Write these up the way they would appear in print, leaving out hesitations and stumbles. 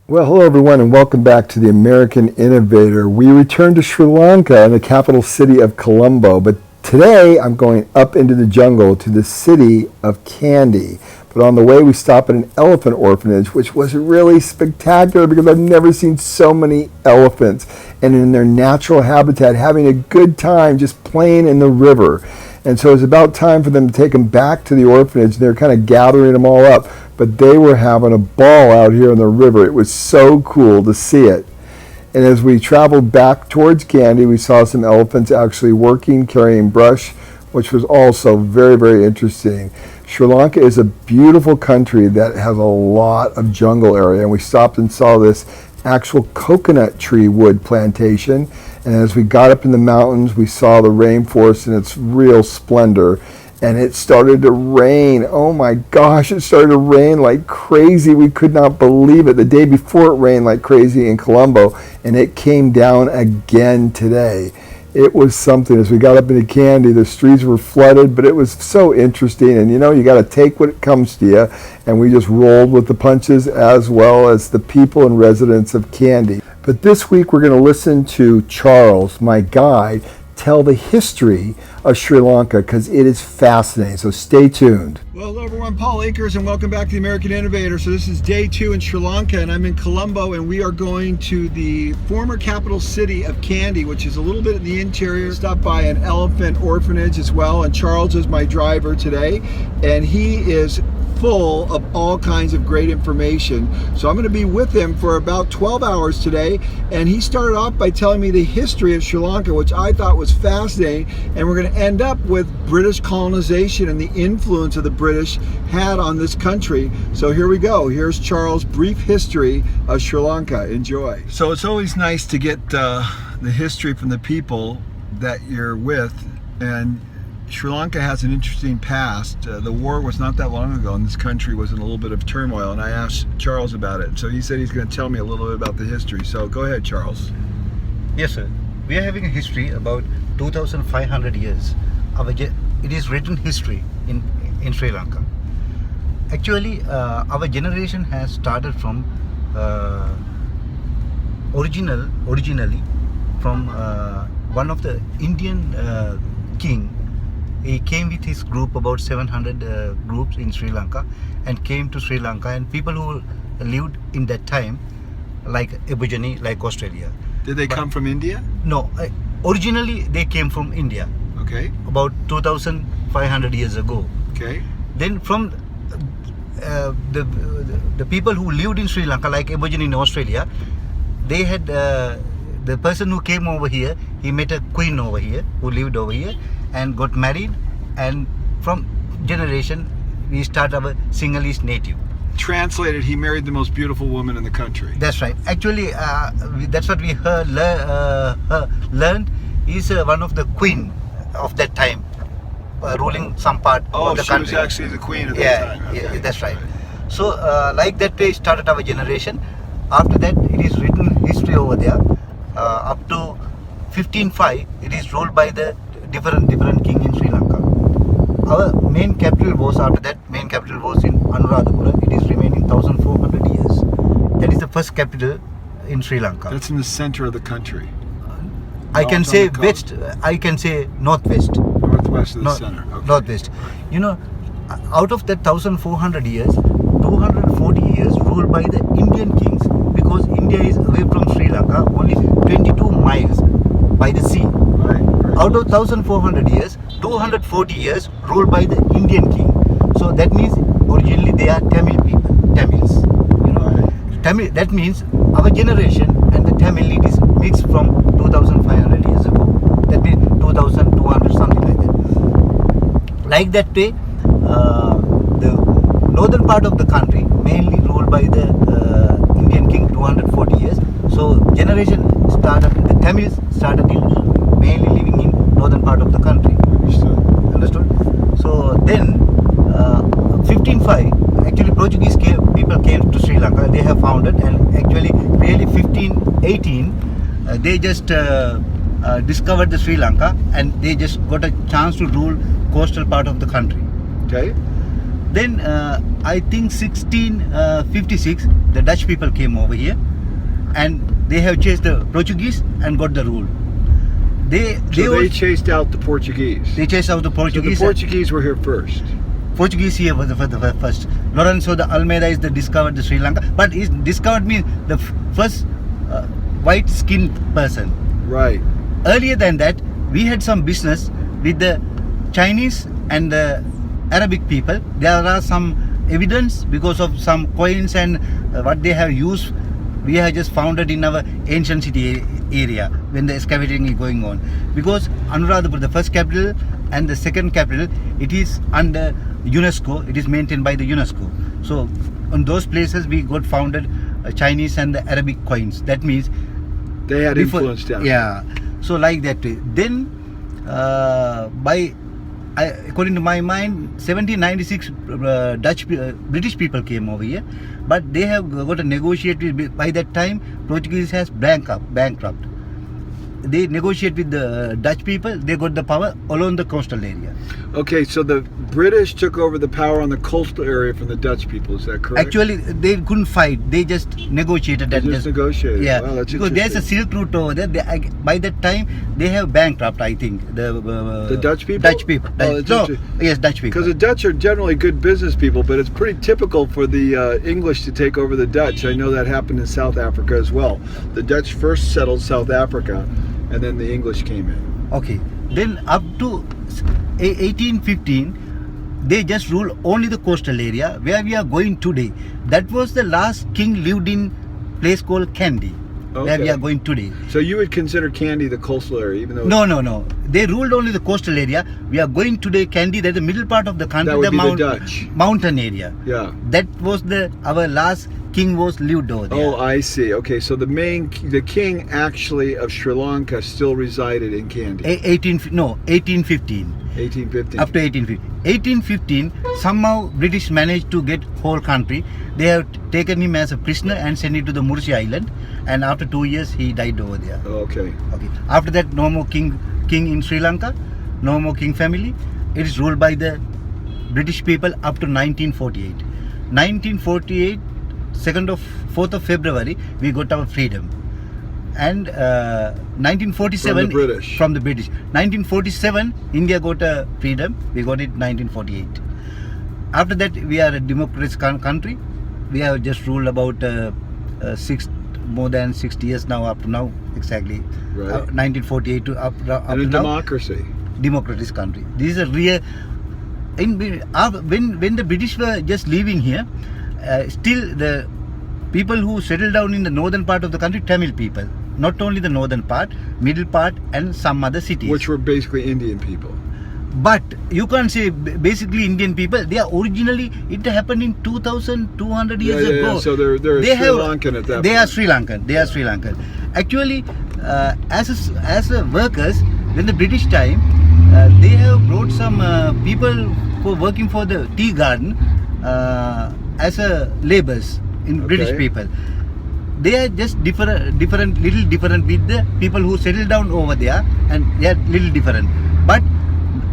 Well, hello everyone and welcome back to the American Innovator. We return to Sri Lanka and the capital city of Colombo, but today I'm going up into the jungle to the city of Kandy. But on the way we stop at an elephant orphanage, which was really spectacular because I've never seen so many elephants and in their natural habitat having a good time just playing in the river. And so it was about time for them to take them back to the orphanage. They're kind of gathering them all up, but they were having a ball out here in the river. It was so cool to see it. And as we traveled back towards Kandy, we saw some elephants actually working, carrying brush, which was also very, very interesting. Sri Lanka is a beautiful country that has a lot of jungle area, and we stopped and saw this actual coconut tree wood plantation. And as we got up in the mountains, we saw the rainforest in its real splendor. And it started to rain. Oh my gosh, it started to rain like crazy. We could not believe it. The day before it rained like crazy in Colombo, and it came down again today. It was something. As we got up into Kandy, the streets were flooded, but it was so interesting. And you know, you got to take what comes to you. And we just rolled with the punches, as well as the people and residents of Kandy. But this week we're going to listen to Charles, my guide, tell the history of Sri Lanka because it is fascinating. So stay tuned. Well, hello everyone, Paul Akers, and welcome back to the American Innovator. So this is day 2 in Sri Lanka, and I'm in Colombo, and we are going to the former capital city of Kandy, which is a little bit in the interior. Stopped by an elephant orphanage as well, and Charles is my driver today, and he is full of all kinds of great information. So I'm going to be with him for about 12 hours today, and he started off by telling me the history of Sri Lanka, which I thought was fascinating, and we're going to end up with British colonization and the influence that the British had on this country. So here we go. Here's Charles' brief history of Sri Lanka. Enjoy. So it's always nice to get the history from the people that you're with, and Sri Lanka has an interesting past. The war was not that long ago, and this country was in a little bit of turmoil, and I asked Charles about it. So he said he's going to tell me a little bit about the history. So go ahead, Charles. Yes, sir. We are having a history about 2,500 years. It is written history in Sri Lanka. Actually, our generation has started from originally from one of the Indian king. He came with his group, about 700 groups in Sri Lanka, and came to Sri Lanka, and people who lived in that time, like Aborigine, like Australia. Did they come from India? No, originally they came from India. Okay. About 2,500 years ago. Okay. Then from the people who lived in Sri Lanka, like Aborigine in Australia, they had the person who came over here, he met a queen over here who lived over here and got married, and from generation we start our Sinhalese native. Translated, he married the most beautiful woman in the country. That's right. Actually, that's what we learned. Is one of the queen of that time, ruling some part of the country. Oh, she was actually the queen at that time. Okay. Yeah, that's right. So, like that way started our generation. After that, it is written history over there. Up to 1505, it is ruled by the different king in Sri Lanka. Our main capital was, after that, main capital was in Anuradhapura. It is remaining 1,400 years. That is the first capital in Sri Lanka. That's in the center of the country. I can say west, I can say northwest. Northwest of the center. Okay. Northwest. You know, out of that 1,400 years, 240 years ruled by the Indian kings, because India is away from Sri Lanka only 22 miles by the sea. Right. Out of 1,400 years, 240 years ruled by the Indian king. So that means originally they are Tamil people, Tamils. You know, right. Tamil. That means our generation and the Tamil, it is mixed from 2,500 years ago. That means 2,200, something like that. Like that way, the northern part of the country mainly ruled by the Indian king 240 years. So generation started, the Tamils started in mainly living in northern part of the country. Understood? So then 1505, actually Portuguese people came to Sri Lanka. They have founded, and actually really 1518 they just discovered the Sri Lanka, and they just got a chance to rule coastal part of the country. Okay. Then I think 1656 the Dutch people came over here, and they have chased the Portuguese and got the rule. They chased out the Portuguese. They chased out the Portuguese. So the Portuguese were here first. Portuguese here was the first. Lorenzo de Almeida is the discovered the Sri Lanka, but is discovered means the first white skinned person. Right. Earlier than that, we had some business with the Chinese and the Arabic people. There are some evidence because of some coins and what they have used. We have just found it in our ancient city area when the excavating is going on. Because Anuradhapur, the first capital and the second capital, it is under UNESCO. It is maintained by the UNESCO. So on those places we got founded Chinese and the Arabic coins. That means they had influence down. Yeah. So like that way. Then according to my mind, 1796 British people came over here, but they have got to negotiate with, by that time Portuguese has bankrupt. They negotiate with the Dutch people. They got the power along the coastal area. Okay, so the British took over the power on the coastal area from the Dutch people. Is that correct? Actually, they couldn't fight. They just negotiated. They just negotiated. Yeah, wow, that's because there's a silk route over there. By that time, they have bankrupt. I think the Dutch people. Dutch people. Yes, Dutch people. Because the Dutch are generally good business people, but it's pretty typical for the English to take over the Dutch. I know that happened in South Africa as well. The Dutch first settled South Africa, and then the English came in. Okay. Then up to 1815, they just ruled only the coastal area where we are going today. That was the last king lived in place called Kandy, where we are going today. So you would consider Kandy the coastal area, even though... No. They ruled only the coastal area. We are going today Kandy, that's the middle part of the country. That would be the Dutch. Mountain area. Yeah. That was our last king was lived over there. Oh, I see. Okay, so the king actually of Sri Lanka still resided in Kandy. 1815. 1815. Up to 1815. 1815, somehow British managed to get whole country. They have taken him as a prisoner and sent him to the Mursi Island. And after 2 years, he died over there. Okay. After that, no more king in Sri Lanka, no more king family. It is ruled by the British people up to 1948. 1948, 4th of February, we got our freedom. And 1947 from the British. 1947, India got a freedom. We got it 1948. After that, we are a democratic country. We have just ruled about more than 60 years now, up to now, exactly. Right. 1948 to up and to a now. Democracy. Democratic country. This is a real. When the British were just leaving here, still the people who settled down in the northern part of the country, Tamil people. Not only the northern part, middle part, and some other cities. Which were basically Indian people. But you can't say basically Indian people. They are originally, it happened in 2,200 years ago. Yeah. So they're Sri Lankan at that point. They are Sri Lankan. They are Sri Lankan. Actually, as a workers, when the British time, they have brought some people who are working for the tea garden as a laborers in British people. They are just little different with the people who settled down over there, and they are little different. But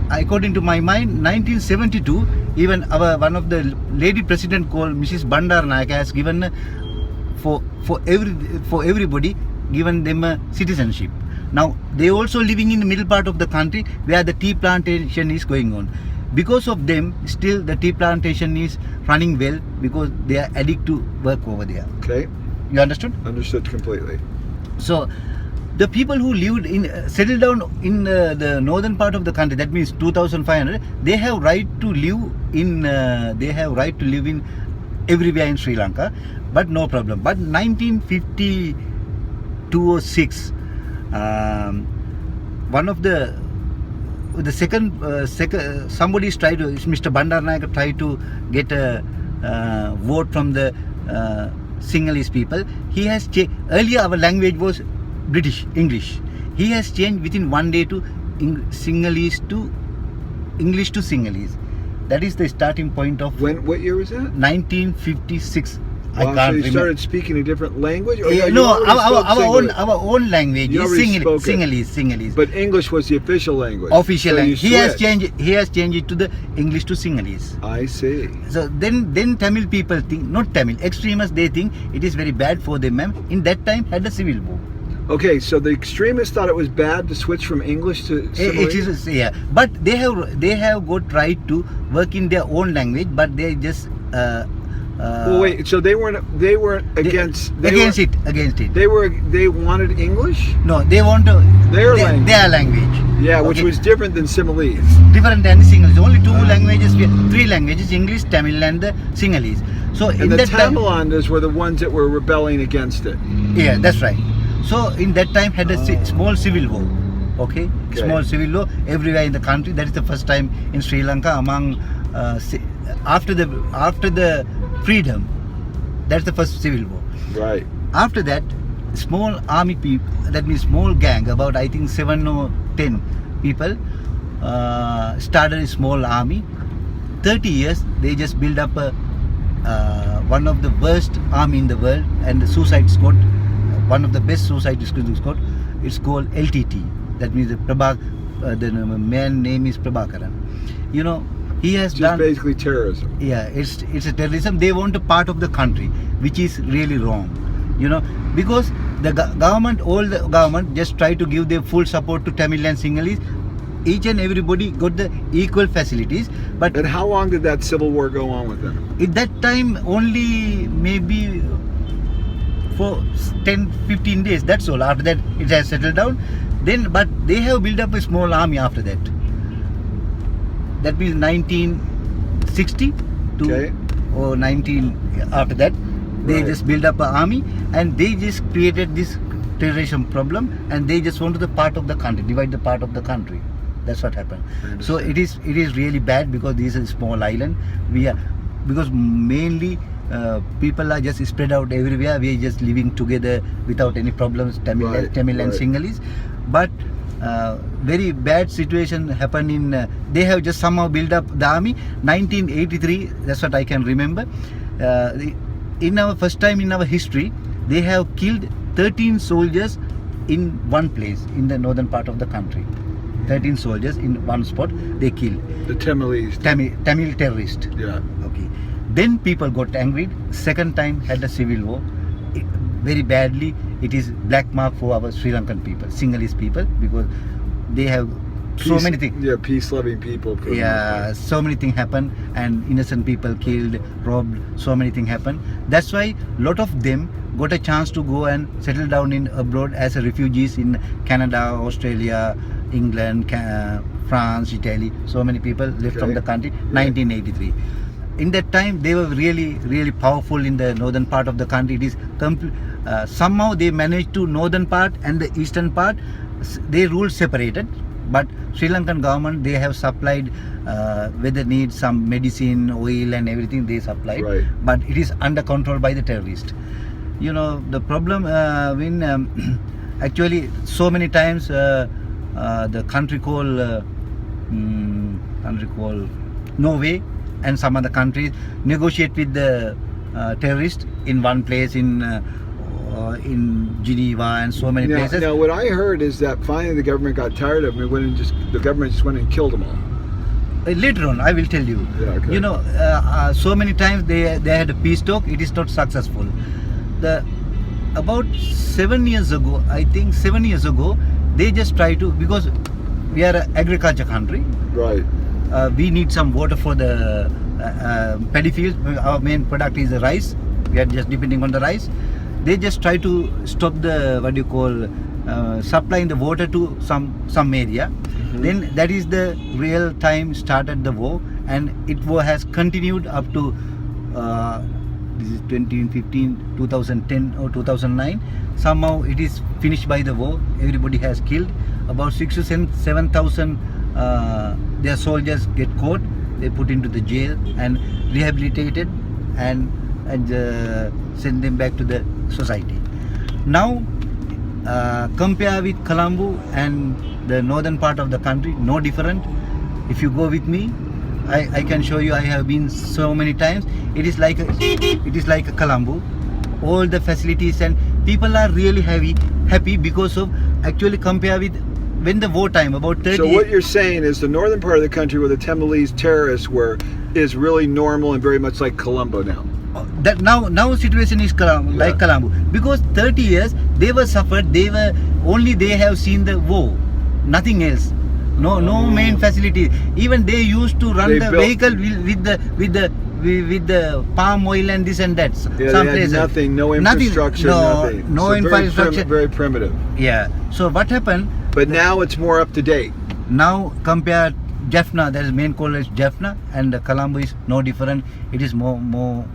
according to my mind, 1972, even one of the lady president called Mrs. Bandaranaike has given for everybody, given them a citizenship. Now they also living in the middle part of the country where the tea plantation is going on. Because of them, still the tea plantation is running well because they are addicted to work over there. Okay. You understood? Understood completely. So, the people who settled down in the northern part of the country, that means 2,500, they have right to live in everywhere in Sri Lanka, but no problem. But 1952 or 6, one of the second somebody's tried to, Mr. Bandaranaike tried to get a vote from the Sinhalese people. He has changed. Earlier our language was British, English. He has changed within 1 day to Sinhalese to English to Sinhalese. That is the starting point of. What year was that? 1956. I Wow, can't so you remember. started speaking a different language? Or Yeah, you no, already spoke Sinhalese? our own language You is already spoke it. Sinhalese. But English was the official language. Official so language. You switched. He has changed it to the English to Sinhalese. I see. So then Tamil people think, not Tamil, extremists, they think it is very bad for them. In that time had a civil war. Okay, so the extremists thought it was bad to switch from English to It Sinhalese? is, yeah, but they have got right to work in their own language, but they just Well, wait. So they weren't against against it. They wanted English. No, they want to Their language. Their language. Yeah, which Okay. was different than Sinhalese. Different than Sinhalese. Only three languages: English, Tamil, and the Sinhalese. So in And the that time, Tamilanders were the ones that were rebelling against it. yeah, that's right. So in that time had a small civil war. Okay, small civil war everywhere in the country. That is the first time in Sri Lanka among after the freedom. That's the first civil war. Right. After that, small army people, that means small gang, about I think 7 or 10 people, started a small army. 30 years, they just built up one of the worst army in the world, and the suicide squad, one of the best suicide squad. It's called LTT. That means the man name is Prabhakaran. You know, he has Just done. basically terrorism. Yeah, it's a terrorism. They want a part of the country, which is really wrong. You know, because the all the government just try to give their full support to Tamil and Sinhalese. Each and everybody got the equal facilities, but And how long did that civil war go on with them? at that time only maybe for 10-15 days. That's all. After that, it has settled down. Then, but they have built up a small army after that. That means 1960 to or 19 after that, they just built up an army, and they just created this terrorism problem, and they just wanted the part of the country, divide the part of the country. That's what happened. So it is really bad, because this is a small island. Because mainly people are just spread out everywhere. We are just living together without any problems, Tamil and Sinhalese. But very bad situation happened in. They have just somehow built up the army. 1983. That's what I can remember. In our first time in our history, they have killed 13 soldiers in one place in the northern part of the country. 13 soldiers in one spot they killed. The Tamilese. Tamil terrorist. Yeah. Okay. Then people got angry. Second time had a civil war. Very badly. It is black mark for our Sri Lankan people, Sinhalese people, because they have so many things. Yeah, peace-loving people. Yeah, so many things happen, and innocent people killed, robbed. So many things happen. That's why lot of them got a chance to go and settle down in abroad as a refugees in Canada, Australia, England, France, Italy. So many people left from the country. 1983. In that time, they were really, really powerful in the northern part of the country. It is somehow they managed to northern part and the eastern part. They ruled separated. But Sri Lankan government, they have supplied whether needs some medicine, oil, and everything they supplied. Right. But it is under control by the terrorists. You know, the problem when actually so many times the country called Norway and some other countries negotiate with the terrorists in one place in Geneva and so many places. Now, what I heard is that finally the government got tired of them and the government just went and killed them all. Later on, I will tell you. Yeah, okay. You know, so many times they had a peace talk. It is not successful. About 7 years ago, I think 7 years ago, they just try to, because we are an agriculture country. Right. We need some water for the paddy fields. Our main product is the rice. We are just depending on the rice. They just try to stop the supplying the water to some area. Then that is the real time started the war, and war has continued up to this is 2015, 2010 or 2009. Somehow it is finished by the war. Everybody has killed. About 6,000 to 7,000 their soldiers get caught. They put into the jail and rehabilitated and send them back to the society. Now compare with Colombo and the northern part of the country, no different. If you go with me, I can show you. I have been so many times. It is like a Colombo. All the facilities, and people are really happy because of actually compare with when the war time about 30. So what you're saying is the northern part of the country where the Tamilese terrorists were is really normal and very much like Colombo now. That now situation is like Colombo, because 30 years they were suffered. They have seen the war, nothing else. No main facility. Even they used to run the vehicle with the palm oil and this and that. Yeah, Some they had places nothing, no infrastructure, nothing. No So infrastructure. Very primitive. Yeah. So what happened? But now it's more up to date. Now compare Jaffna, that is main college Jaffna, and Colombo is no different. It is more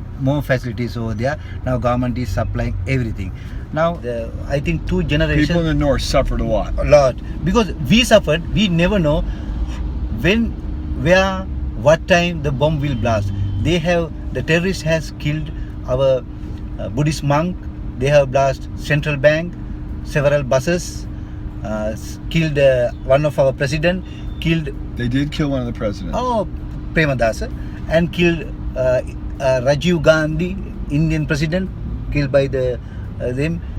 facilities over there. Now government is supplying everything. Now I think 2 generations. People in the north suffered a lot. A lot, because we suffered. We never know when, where, what time the bomb will blast. The terrorist has killed our Buddhist monk. They have blasted central bank, several buses, killed one of our president, killed. They did kill one of the presidents. Premadasa, and killed Rajiv Gandhi, Indian president, killed by them.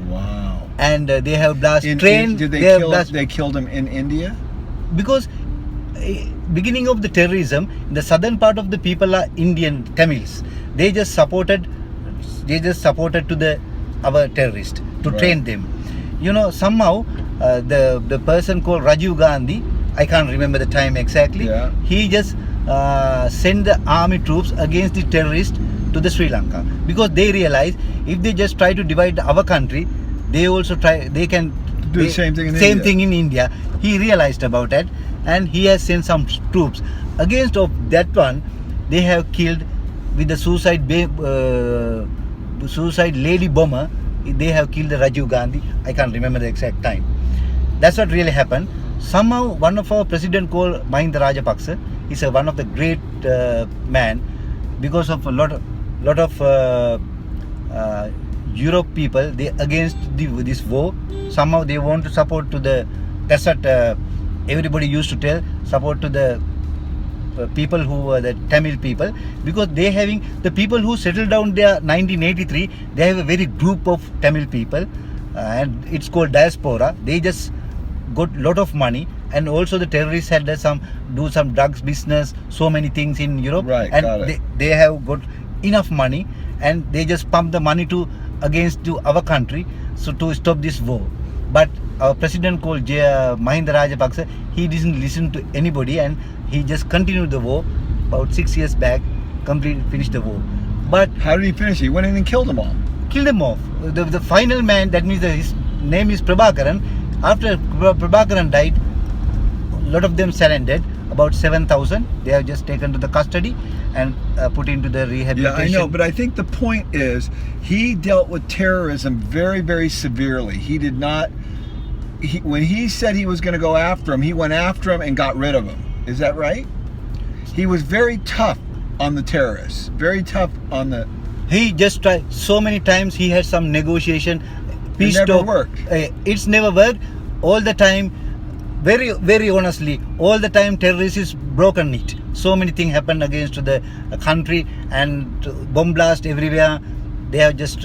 Wow. And they have blasted train. Did they killed him in India? Because beginning of the terrorism, the southern part of the people are Indian Tamils. They just supported to our terrorists to train them. Somehow the person called Rajiv Gandhi, I can't remember the time exactly. Yeah. He just sent the army troops against the terrorists to the Sri Lanka, because they realize if they just try to divide our country, they can do the same thing in India. He realized about that, and he has sent some troops against of that one. They have killed with the suicide lady bomber. They have killed the Rajiv Gandhi. I can't remember the exact time. That's what really happened. Somehow one of our president called Mahinda Rajapaksa, he's one of the great man, because of a lot of Europe people, they against this war. Somehow they want to support to the. That's what everybody used to tell. Support to the people who were the Tamil people, because they having the people who settled down there 1983. They have a very group of Tamil people, and it's called diaspora. They just got lot of money, and also the terrorists had some drugs business, so many things in Europe, right, and they have got enough money, and they just pump the money against our country, so to stop this war. But our president called Mahinda Rajapaksa, he didn't listen to anybody, and he just continued the war. About 6 years back, finished the war. But how did he finish? He went in and killed them all. Killed them off. The final man, that means his name is Prabhakaran. After Prabhakaran died, a lot of them surrendered. About 7,000 they have just taken to the custody and put into the rehabilitation. Yeah, I know, but I think the point is he dealt with terrorism very, very severely. He did not. When he said he was going to go after him, he went after him and got rid of him. Is that right? He was very tough on the terrorists. Very tough on the. He just tried so many times. He had some negotiation. It never worked. It's never worked. All the time. Very, very honestly, all the time terrorists is broken it. So many things happen against the country, and bomb blast everywhere. They have just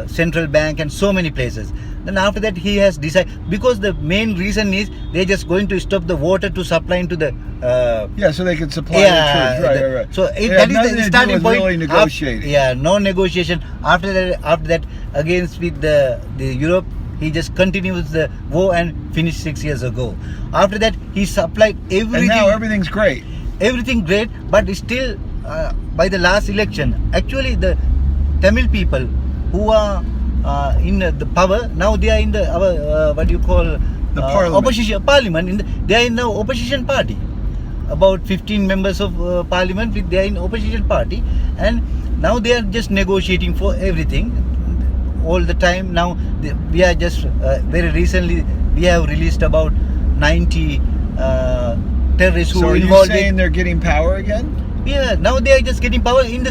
central bank and so many places. Then after that he has decided, because the main reason is they're just going to stop the water to supply into the so they can supply the troops. Right. So that is the starting point. Really negotiating. No negotiation. After that against with the Europe. He just continues the war and finished 6 years ago. After that, he supplied everything. And now everything's great. Everything great, but still, by the last election, actually the Tamil people who are in the power, now they are in the the parliament. Opposition parliament. They are in the opposition party. About 15 members of parliament, they are in opposition party, and now they are just negotiating for everything. All the time now, we are just very recently we have released about 90 terrorists who are involved. So are you saying they're getting power again? Yeah, now they are just getting power in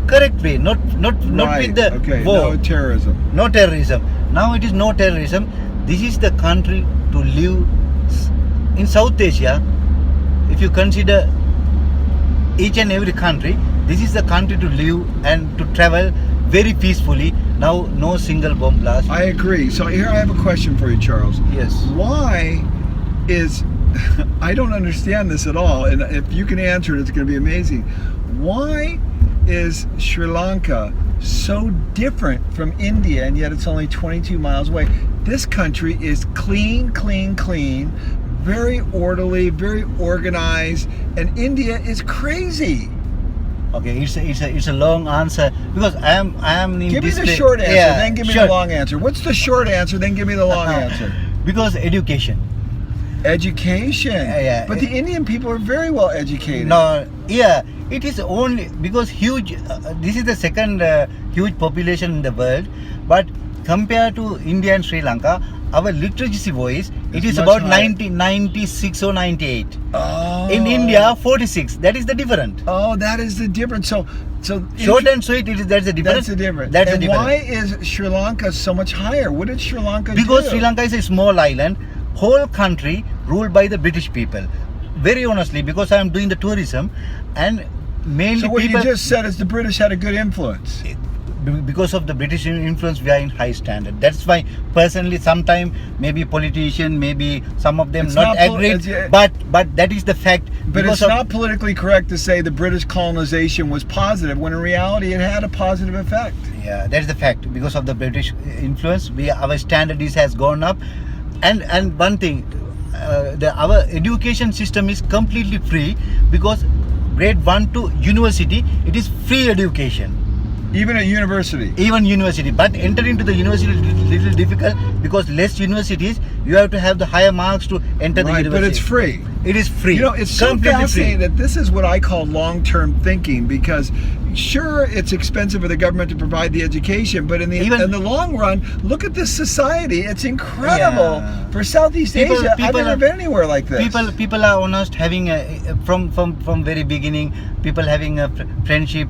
correct way, not right. with the No war. terrorism. No terrorism. Now it is no terrorism. This is the country to live in South Asia. If you consider each and every country, this is the country to live and to travel very peacefully. Now, no single bomb blast. I agree. So here I have a question for you, Charles. Yes. Why is I don't understand this at all, and if you can answer it, it's going to be amazing. Why is Sri Lanka so different from India, and yet it's only 22 miles away? This country is clean, very orderly, very organized, and India is crazy. Okay, it's a long answer because I am in Give me this the place- short answer, Yeah, then give me sure. the long answer. What's the short answer, then give me the long answer? Because education. Education. Yeah. But the Indian people are very well educated. No, yeah, it is only because huge. This is the second huge population in the world, but compared to India and Sri Lanka, our literacy voice it It's is much about higher. 96 or 98. Oh. In India, 46. That is the difference. Oh, that is the difference. So Short and sweet. That's the difference. That's the difference. That's and the difference. why is Sri Lanka so much higher? What did Sri Lanka do? Because Sri Lanka is a small island, whole country ruled by the British people. Very honestly, because I am doing the tourism, and mainly So what people. you just said is the British had a good influence. Because of the British influence, we are in high standard. That's why, personally, sometimes maybe politician, maybe some of them It's not not pol- agreed, it's- but that is the fact. But because it's not politically correct to say the British colonization was positive when in reality it had a positive effect. Yeah, that is the fact. Because of the British influence, our standard has gone up, and one thing, our education system is completely free because grade 1 to university it is free education. Even at university. Even university, but entering into the university is little difficult because less universities you have to have the higher marks to enter the Right, university. but it's free. It is free. You know, it's so completely fascinating free. that this is what I call long-term thinking, because sure, it's expensive for the government to provide the education, but in the long run, look at this society. It's incredible Yeah. for Southeast People- Asia. I've people never are- been anywhere like this. People are honest, having from very beginning. People having a friendship.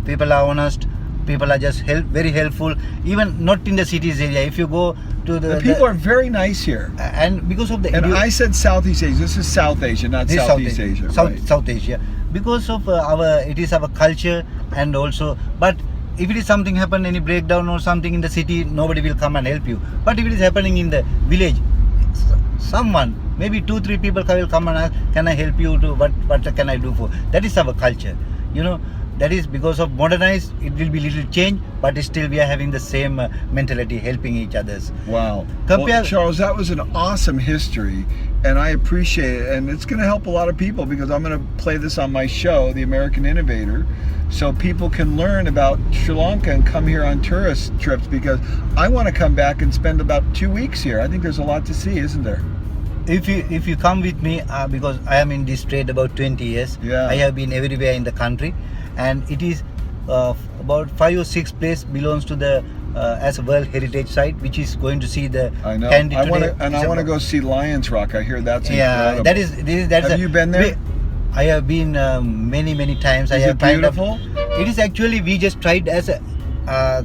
People are honest. People are just very helpful. Even not in the cities area. If you go to The people are very nice here. and because of the And I said Southeast Asia. This is South Asia, not This is Southeast Asia. right. South Asia. Because of it is our culture, and also, but if it is something happen, any breakdown or something in the city, nobody will come and help you. But if it is happening in the village, someone, maybe 2-3 people will come and ask, can I help you to, what can I do for? That is our culture. That is because of modernized, it will be little change, but still we are having the same mentality, helping each others. Wow. Compare- Well, Charles, that was an awesome history, and I appreciate it. And it's going to help a lot of people because I'm going to play this on my show, The American Innovator, so people can learn about Sri Lanka and come here on tourist trips, because I want to come back and spend about 2 weeks here. I think there's a lot to see, isn't there? If you come with me, because I am in this trade about 20 years, Yeah. I have been everywhere in the country, and it is about 5 or 6 places belongs to the as a World Heritage Site, which is going to see the I know. Kandy I want today. to, and I want to go see Lions Rock. I hear that's Yeah, incredible. that's. Have you been there? I have been many times. I Is have it kind of- beautiful? It is actually, we just tried as a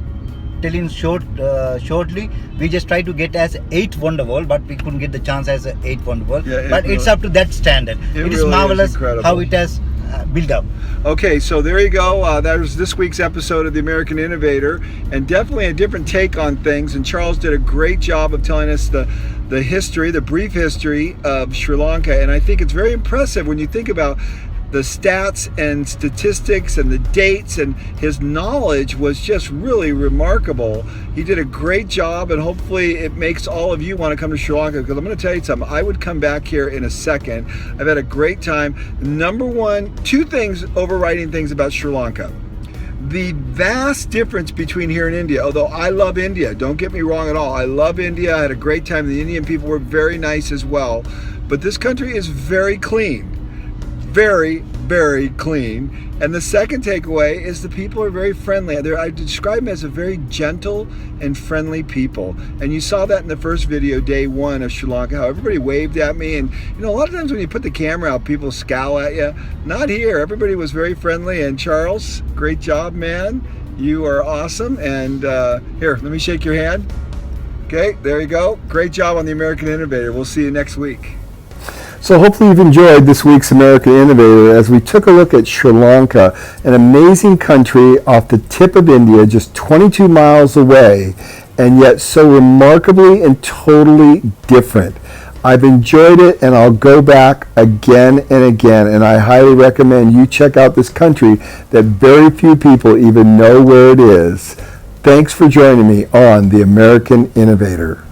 telling shortly. We just tried to get as 8 wonder wall, but we couldn't get the chance as a 8 wonder wall. Yeah, but it's really- up to that standard. It It is really is marvelous incredible. how it has built up. Okay, so there you go. That was this week's episode of The American Innovator, and definitely a different take on things. And Charles did a great job of telling us the history, the brief history of Sri Lanka. And I think it's very impressive when you think about the stats and statistics and the dates, and his knowledge was just really remarkable. He did a great job, and hopefully it makes all of you want to come to Sri Lanka, because I'm going to tell you something. I would come back here in a second. I've had a great time. Number one, 2 things, overriding things about Sri Lanka. The vast difference between here and India, although I love India, don't get me wrong at all. I love India. I had a great time. The Indian people were very nice as well. But this country is very clean. Very, very clean. And the second takeaway is the people are very friendly. I describe them as a very gentle and friendly people. And you saw that in the first video, day 1 of Sri Lanka, how everybody waved at me. And a lot of times when you put the camera out, people scowl at you. Not here. Everybody was very friendly. And Charles, great job, man. You are awesome. And here, let me shake your hand. Okay, there you go. Great job on The American Innovator. We'll see you next week. So hopefully you've enjoyed this week's American Innovator as we took a look at Sri Lanka, an amazing country off the tip of India, just 22 miles away, and yet so remarkably and totally different. I've enjoyed it, and I'll go back again and again, and I highly recommend you check out this country that very few people even know where it is. Thanks for joining me on the American Innovator.